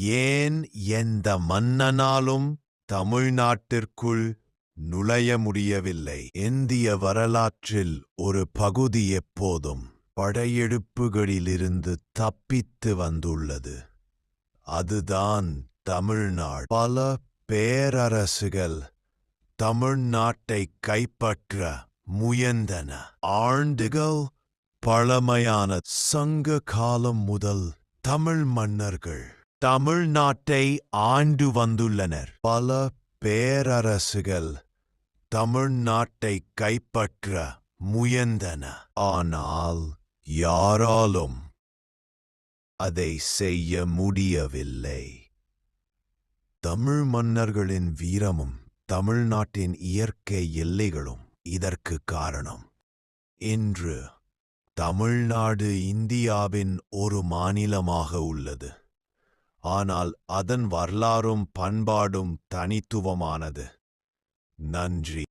ஏன் எந்த மன்னனாலும் தமிழ்நாட்டிற்குள் நுழைய முடியவில்லை? இந்திய வரலாற்றில் ஒரு பகுதி எப்போதும் படையெடுப்புகளிலிருந்து தப்பித்து வந்துள்ளது. அதுதான் தமிழ்நாடு. பல பேரரசுகள் தமிழ்நாட்டை கைப்பற்ற முயன்றன. ஆண்டுகள் பழமையான சங்க காலம் முதல் தமிழ் மன்னர்கள் தமிழ்நாட்டை ஆண்டு வந்துள்ளனர். பல பேரரசுகள் தமிழ்நாட்டை கைப்பற்ற முயன்றன. ஆனால் யாராலும் அதை செய்ய முடியவில்லை. தமிழ் மன்னர்களின் வீரமும் தமிழ்நாட்டின் இயற்கை எல்லைகளும் இதற்கு காரணம். இன்று தமிழ்நாடு இந்தியாவின் ஒரு மாநிலமாக உள்ளது. ஆனால் அதன் வரலாறும் பண்பாடும் தனித்துவமானது. நன்றி.